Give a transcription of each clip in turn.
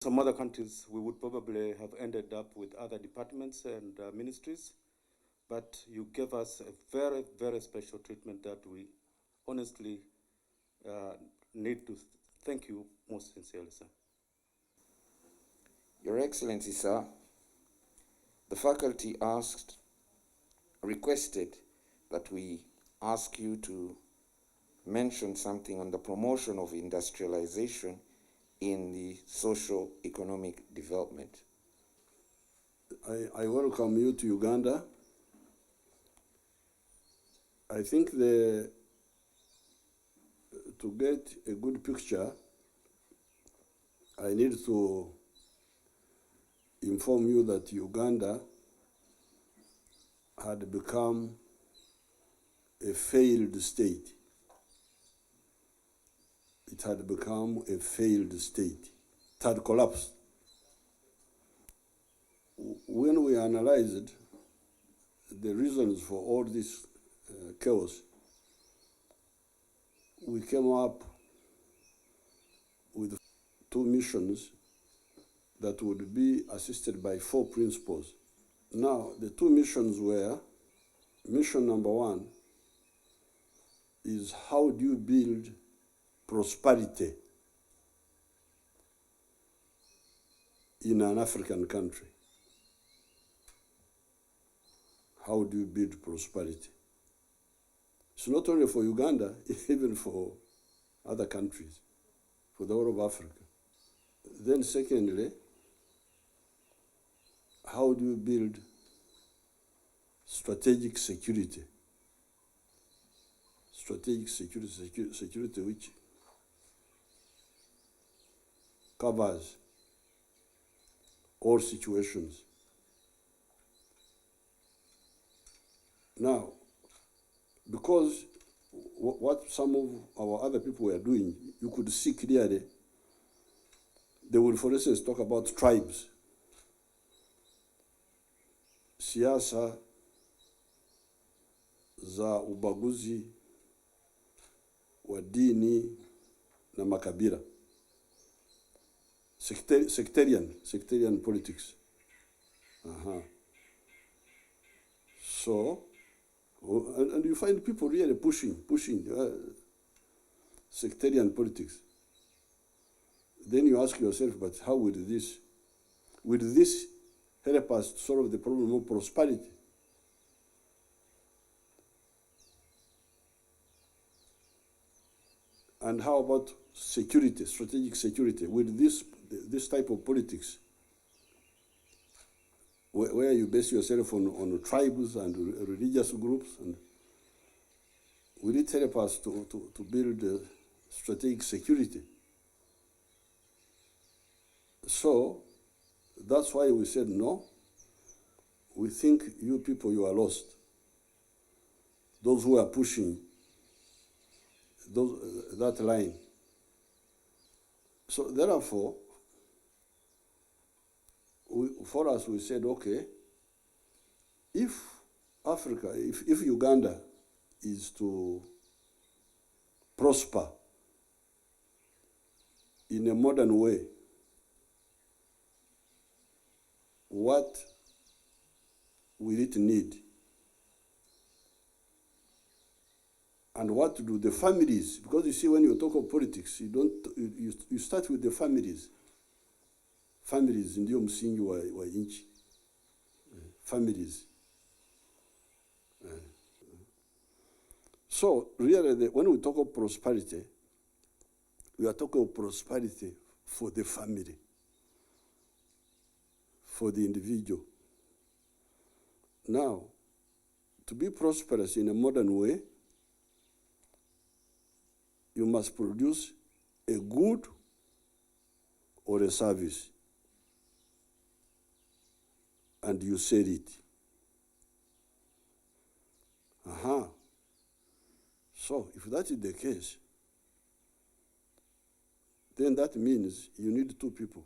Some other countries, we would probably have ended up with other departments and ministries, but you gave us a very, very special treatment that we honestly need to thank you most sincerely, sir. Your Excellency, sir, the faculty requested that we ask you to mention something on the promotion of industrialization in the socio-economic development. I welcome you to Uganda. I think to get a good picture, I need to inform you that Uganda had become a failed state. It had become a failed state. It had collapsed. When we analyzed the reasons for all this chaos, we came up with 2 missions that would be assisted by 4 principles. Now, the 2 missions were, mission number 1 is how do you build prosperity in an African country? How do you build prosperity? It's not only for Uganda, even for other countries, for the whole of Africa. Then secondly, how do you build strategic security? Strategic security which covers all situations. Now, because what some of our other people were doing, you could see clearly, they would, for instance, talk about tribes. Siasa za ubaguzi wa dini na makabila. Sectarian politics. So, and you find people really pushing sectarian politics. Then you ask yourself, but how will this help us to solve the problem of prosperity? And how about security, strategic security? With this type of politics, where you base yourself on tribes and religious groups, and will it help us to build strategic security? So that's why we said no. We think you people, you are lost. Those who are pushing that line. So therefore, for us, we said, okay, if Africa, if Uganda is to prosper in a modern way, what will it need? And what do the families, because you see, when you talk of politics, you start with the families. Families ndio msingi wa nchi. Families. So really, when we talk of prosperity, we are talking of prosperity for the family, for the individual. Now, to be prosperous in a modern way, you must produce a good or a service, and you sell it. So if that is the case, then that means you need 2 people.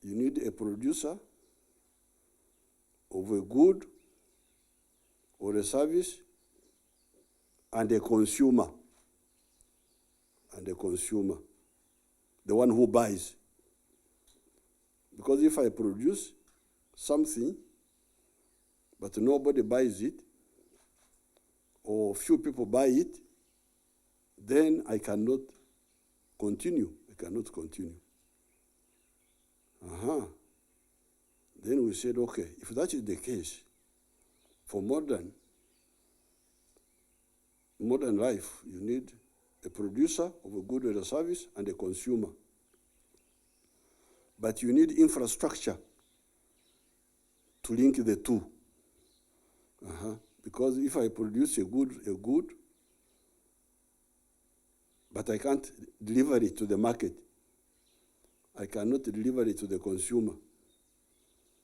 You need a producer of a good or a service, and a consumer. the one who buys. Because if I produce something, but nobody buys it, or few people buy it, then I cannot continue. I cannot continue. Then we said, okay, if that is the case, for modern life, you need a producer of a good or a service and a consumer. But you need infrastructure to link the two. Because if I produce a good, but I can't deliver it to the market, I cannot deliver it to the consumer,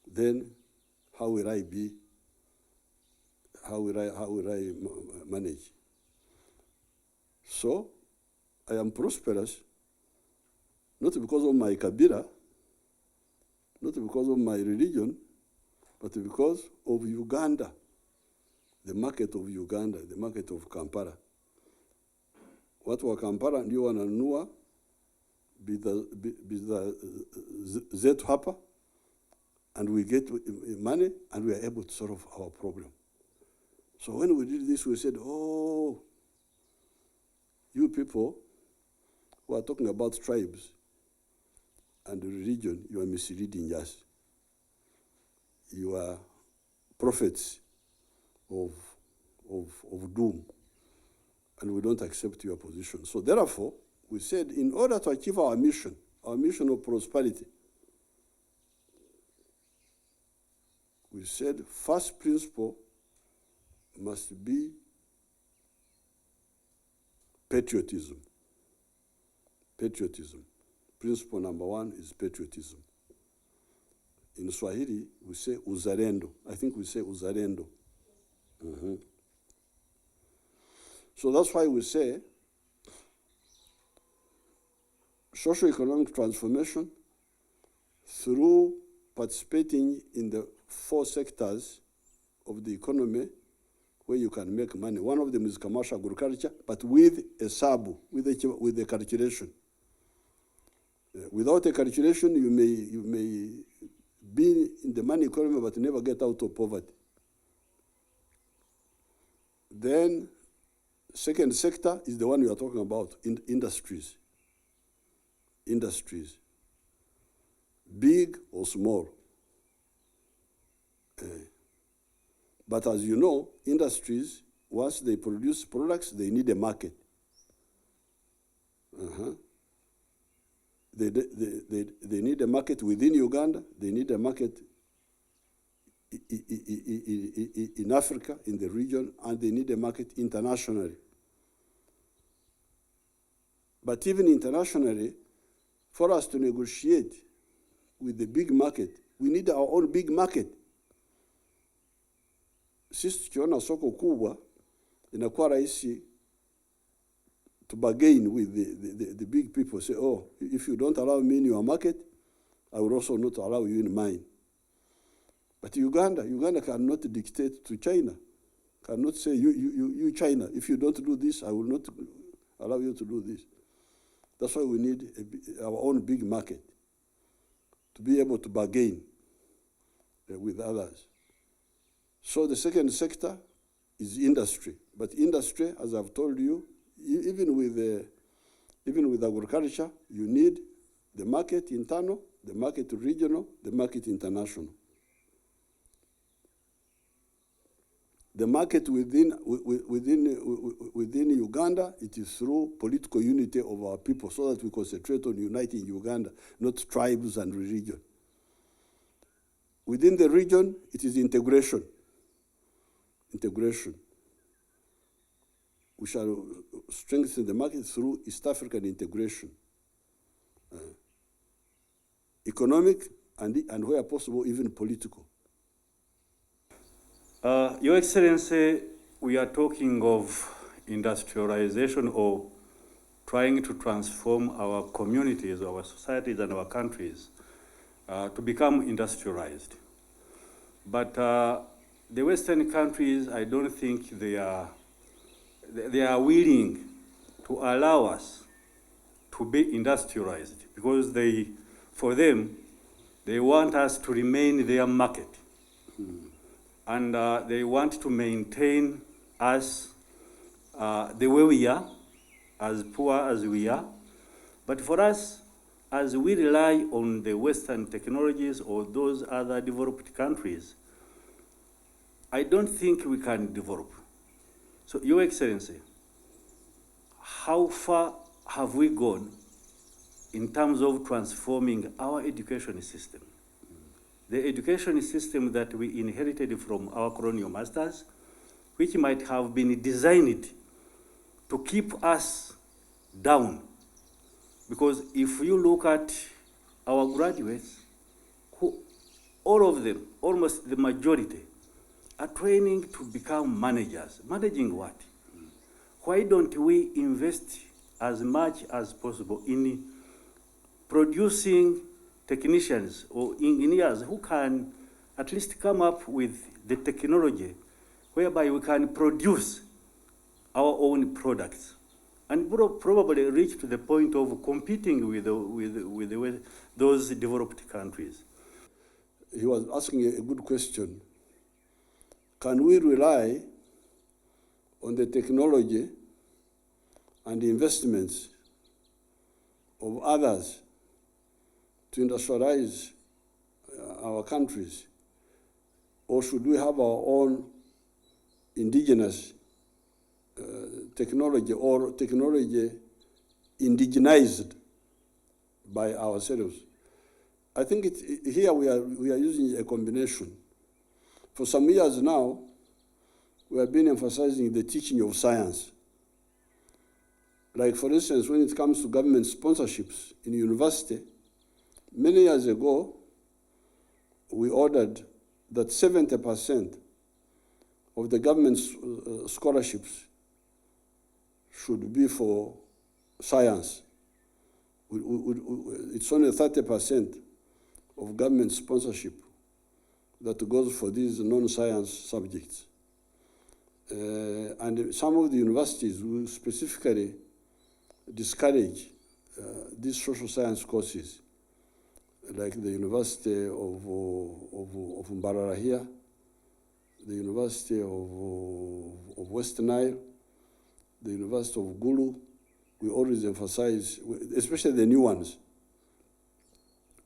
then how will I manage? So I am prosperous, not because of my kabila, not because of my religion, but because of Uganda, the market of Uganda, the market of Kampala. Watu wa Kampala ndio wananunua bidhaa zetu hapa, and we get money and we are able to solve our problem. So when we did this, we said, oh, you people who are talking about tribes and religion, you are misleading us. You are prophets of doom, and we don't accept your position. So therefore, we said, in order to achieve our mission of prosperity, we said first principle must be patriotism. Patriotism. Principle number one is patriotism. In Swahili, we say uzalendo. I think we say uzalendo. So that's why we say socio-economic transformation through participating in the 4 sectors of the economy where you can make money. One of them is commercial agriculture, but with a sub, with a calculation. Without a calculation, you may be in the money economy but never get out of poverty. Then, second sector is the one we are talking about, industries. Industries, big or small. But as you know, industries, once they produce products, they need a market. They need a market within Uganda, they need a market in Africa, in the region, and they need a market internationally. But even internationally, for us to negotiate with the big market, we need our own big market. Sisi tukiona soko kubwa, inakuwa rahisi to bargain with the big people. Say, oh, if you don't allow me in your market, I will also not allow you in mine. But Uganda cannot dictate to China. Cannot say, you China, if you don't do this, I will not allow you to do this. That's why we need our own big market to be able to bargain with others. So the second sector is industry. But industry, as I've told you, even with agriculture, you need the market internal, the market regional, the market international. The market within Uganda, it is through political unity of our people so that we concentrate on uniting Uganda, not tribes and religion. Within the region, it is integration. Integration. We shall strengthen the market through East African integration. Economic and where possible, even political. Your Excellency, we are talking of industrialization or trying to transform our communities, our societies, and our countries to become industrialized. But the Western countries, I don't think they are willing to allow us to be industrialized because for them, they want us to remain their market. And they want to maintain us the way we are, as poor as we are. But for us, as we rely on the Western technologies or those other developed countries, I don't think we can develop. So, Your Excellency, how far have we gone in terms of transforming our education system? The education system that we inherited from our colonial masters, which might have been designed to keep us down. Because if you look at our graduates, all of them, almost the majority, are training to become managers. Managing what? Why don't we invest as much as possible in producing technicians or engineers who can at least come up with the technology whereby we can produce our own products and probably reach to the point of competing with those developed countries? He was asking a good question. Can we rely on the technology and the investments of others to industrialize our countries? Or should we have our own indigenous technology or technology indigenized by ourselves? I think here we are using a combination. For some years now, we have been emphasizing the teaching of science. Like, for instance, when it comes to government sponsorships in university, many years ago, we ordered that 70% of the government's scholarships should be for science. It's only 30% of government sponsorship that goes for these non-science subjects. And some of the universities will specifically discourage these social science courses, like the University of Mbarara here, the University of West Nile, the University of Gulu. We always emphasize, especially the new ones,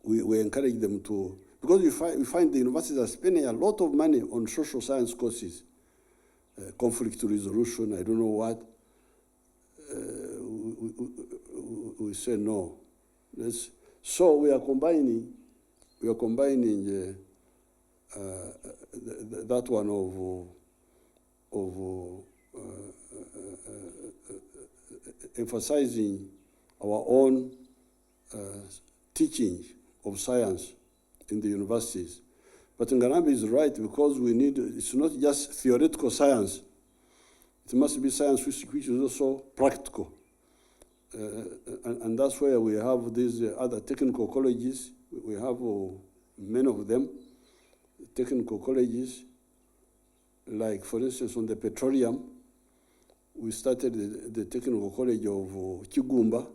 we encourage them to, because we find the universities are spending a lot of money on social science courses, conflict resolution, I don't know what. We say no. So we are combining that one of emphasizing our own teaching of science in the universities. But Ngarambe is right, because it's not just theoretical science. It must be science which is also practical. And that's where we have these other technical colleges. We have many of them, technical colleges. Like, for instance, on the petroleum, we started the technical college of Kigumba,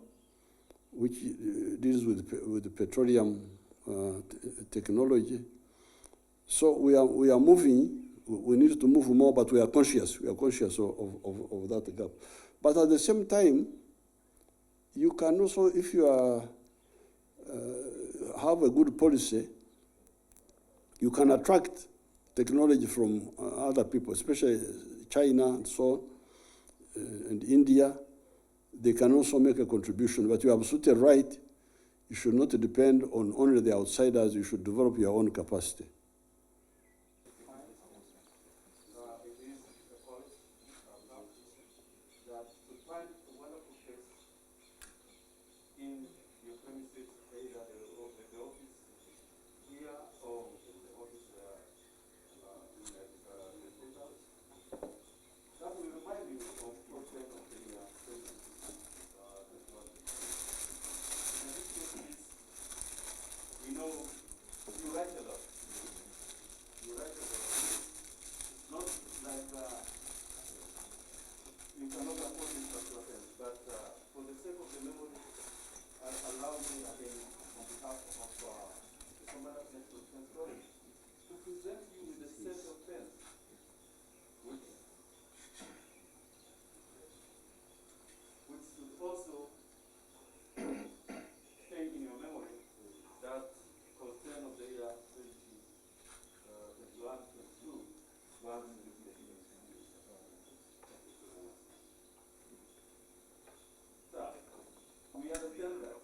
which deals with the petroleum technology. So we are moving. We need to move more, but we are conscious. We are conscious of that gap. But at the same time, you can also, if you have a good policy, you can attract technology from other people, especially China and so on, and India. They can also make a contribution. But you're absolutely right. You should not depend on only the outsiders. You should develop your own capacity. You write a lot. We understand that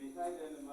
behind any